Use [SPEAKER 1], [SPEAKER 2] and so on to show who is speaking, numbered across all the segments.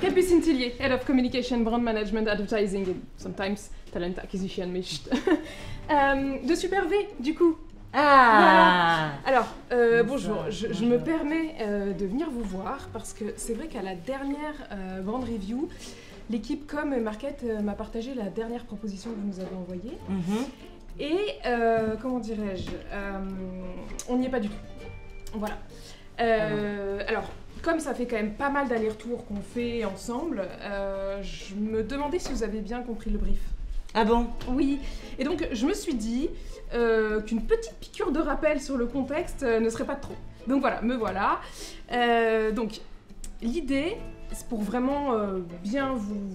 [SPEAKER 1] Kelpie Sintillier, Head of Communication, Brand Management, Advertising and sometimes Talent Acquisition, mais chut. De Super V, du coup.
[SPEAKER 2] Ah
[SPEAKER 1] voilà. Alors, bonjour, je me permets de venir vous voir parce que c'est vrai qu'à la dernière Brand Review, l'équipe Com et Market m'a partagé la dernière proposition que vous nous avez envoyée. Et, comment dirais-je, on n'y est pas du tout. Voilà. Alors, comme ça fait quand même pas mal d'allers-retours qu'on fait ensemble, je me demandais si vous avez bien compris le brief.
[SPEAKER 2] Ah bon?
[SPEAKER 1] Oui. Et donc, je me suis dit qu'une petite piqûre de rappel sur le contexte ne serait pas de trop. Donc voilà, me voilà. Donc, l'idée, c'est pour vraiment bien vous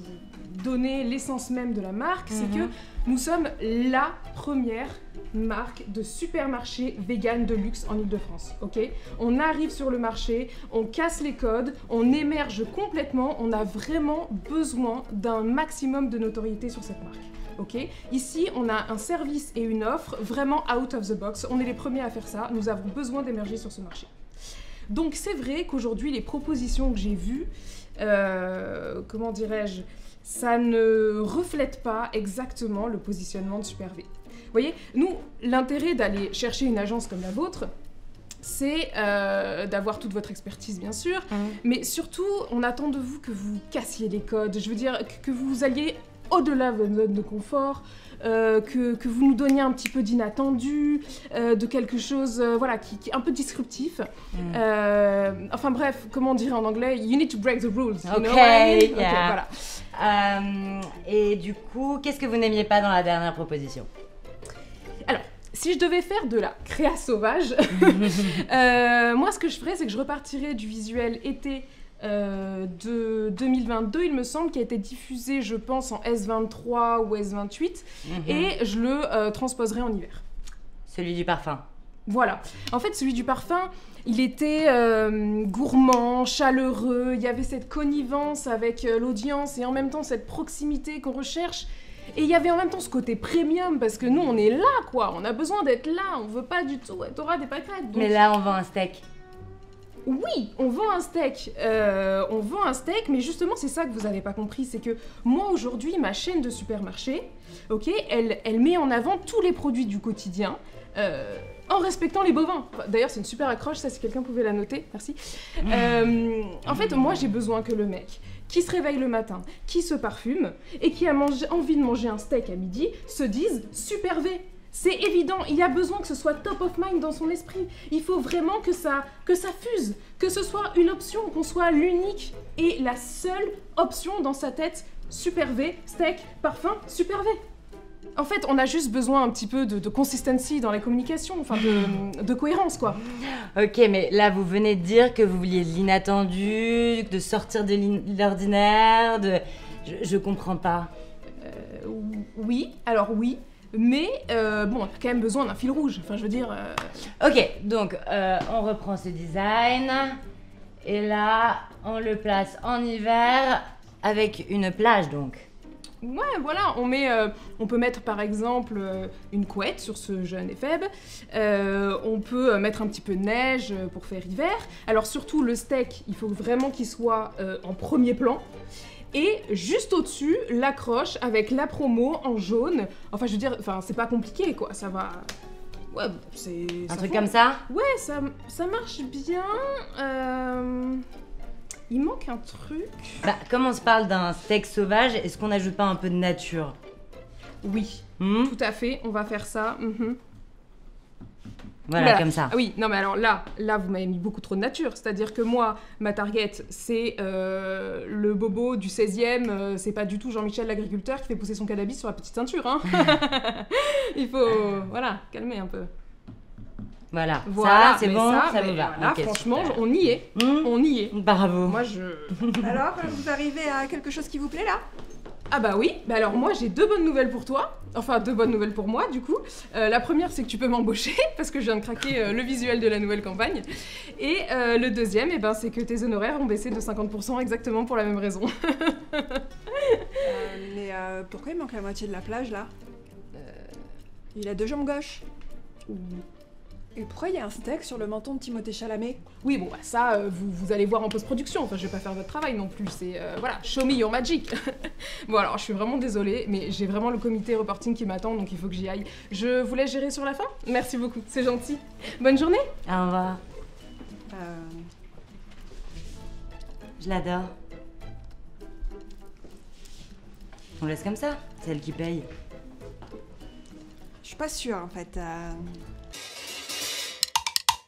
[SPEAKER 1] donner l'essence même de la marque, c'est que nous sommes la première marque de supermarché vegan de luxe en Ile-de-France, ok? On arrive sur le marché, on casse les codes, on émerge complètement, on a vraiment besoin d'un maximum de notoriété sur cette marque. Ok. Ici, on a un service et une offre vraiment out of the box. On est les premiers à faire ça. Nous avons besoin d'émerger sur ce marché. Donc, c'est vrai qu'aujourd'hui, les propositions que j'ai vues, comment dirais-je, ça ne reflète pas exactement le positionnement de Super V. Vous voyez, nous, l'intérêt d'aller chercher une agence comme la vôtre, c'est d'avoir toute votre expertise, bien sûr, mais surtout, on attend de vous que vous cassiez les codes. Je veux dire, que vous alliez au-delà de votre zone de confort, que vous nous donniez un petit peu d'inattendu, de quelque chose voilà, qui est un peu disruptif. Enfin bref, comment on dirait en anglais? You need to break the rules. You know what I mean?
[SPEAKER 2] Yeah.
[SPEAKER 1] Voilà.
[SPEAKER 2] Et du coup, qu'est-ce que vous n'aimiez pas dans la dernière proposition?
[SPEAKER 1] Alors, si je devais faire de la créa sauvage, moi ce que je ferais, c'est que je repartirais du visuel été de 2022, il me semble, qui a été diffusé, je pense, en S23 ou S28, et je le transposerai en hiver.
[SPEAKER 2] Celui du parfum.
[SPEAKER 1] Voilà. En fait, celui du parfum, il était gourmand, chaleureux, il y avait cette connivence avec l'audience et en même temps cette proximité qu'on recherche. Et il y avait en même temps ce côté premium, parce que nous, on est là, quoi. On a besoin d'être là, on veut pas du tout être au ras des pâquerettes. Donc...
[SPEAKER 2] Mais là, on vend un steak.
[SPEAKER 1] Oui, on vend un steak, mais justement c'est ça que vous n'avez pas compris, c'est que moi aujourd'hui ma chaîne de supermarché, ok, elle met en avant tous les produits du quotidien en respectant les bovins. D'ailleurs c'est une super accroche, ça si quelqu'un pouvait la noter, merci. En fait moi j'ai besoin que le mec qui se réveille le matin, qui se parfume et qui a envie de manger un steak à midi se dise Super V. C'est évident, il y a besoin que ce soit top of mind dans son esprit. Il faut vraiment que ça fuse, que ce soit une option, qu'on soit l'unique et la seule option dans sa tête. Super V, steak, parfum, Super V. En fait, on a juste besoin un petit peu de consistency dans la communication, enfin de cohérence, quoi.
[SPEAKER 2] Ok, mais là, vous venez de dire que vous vouliez de l'inattendu, de sortir de l'ordinaire, Je comprends pas.
[SPEAKER 1] Oui, alors oui. Mais bon, on a quand même besoin d'un fil rouge, enfin je veux dire...
[SPEAKER 2] Ok, donc on reprend ce design, et là on le place en hiver avec une plage donc.
[SPEAKER 1] Ouais, voilà, on peut mettre par exemple une couette sur ce jeune éphèbe, on peut mettre un petit peu de neige pour faire hiver, alors surtout le steak, il faut vraiment qu'il soit en premier plan. Et juste au-dessus, l'accroche avec la promo en jaune. Enfin, je veux dire, c'est pas compliqué, quoi. Ça va... Ouais, c'est...
[SPEAKER 2] Un truc comme ça?
[SPEAKER 1] Ouais, ça marche bien. Il manque un truc.
[SPEAKER 2] Bah, comme on se parle d'un steak sauvage, est-ce qu'on n'ajoute pas un peu de nature?
[SPEAKER 1] Oui, tout à fait. On va faire ça.
[SPEAKER 2] Voilà, comme ça.
[SPEAKER 1] Ah oui, non mais alors là vous m'avez mis beaucoup trop de nature. C'est-à-dire que moi, ma target, c'est le bobo du 16e, c'est pas du tout Jean-Michel l'agriculteur qui fait pousser son cannabis sur la petite ceinture, hein. Il faut, voilà, calmer un peu.
[SPEAKER 2] Voilà, ça c'est bon, ça me va.
[SPEAKER 1] Voilà,
[SPEAKER 2] okay,
[SPEAKER 1] franchement,
[SPEAKER 2] super.
[SPEAKER 1] on y est. On y est.
[SPEAKER 2] Bravo.
[SPEAKER 1] Moi, je...
[SPEAKER 3] Alors, vous arrivez à quelque chose qui vous plaît, là?
[SPEAKER 1] Ah bah oui, bah alors moi j'ai deux bonnes nouvelles pour toi, enfin deux bonnes nouvelles pour moi du coup. La première c'est que tu peux m'embaucher parce que je viens de craquer le visuel de la nouvelle campagne. Et le deuxième, eh ben, c'est que tes honoraires ont baissé de 50% exactement pour la même raison.
[SPEAKER 3] Mais pourquoi il manque la moitié de la plage là? Il a deux jambes gauches. Et pourquoi il y a un steak sur le menton de Timothée Chalamet?
[SPEAKER 1] Oui, bon, bah ça, vous allez voir en post-production. Enfin, je vais pas faire votre travail non plus. C'est, voilà, show me your magic. Bon, alors, je suis vraiment désolée, mais j'ai vraiment le comité reporting qui m'attend, donc il faut que j'y aille. Je vous laisse gérer sur la fin. Merci beaucoup, c'est gentil. Bonne journée.
[SPEAKER 2] Au revoir.
[SPEAKER 3] Euh...
[SPEAKER 2] Je l'adore. On laisse comme ça, c'est elle qui paye.
[SPEAKER 3] Je suis pas sûre en fait.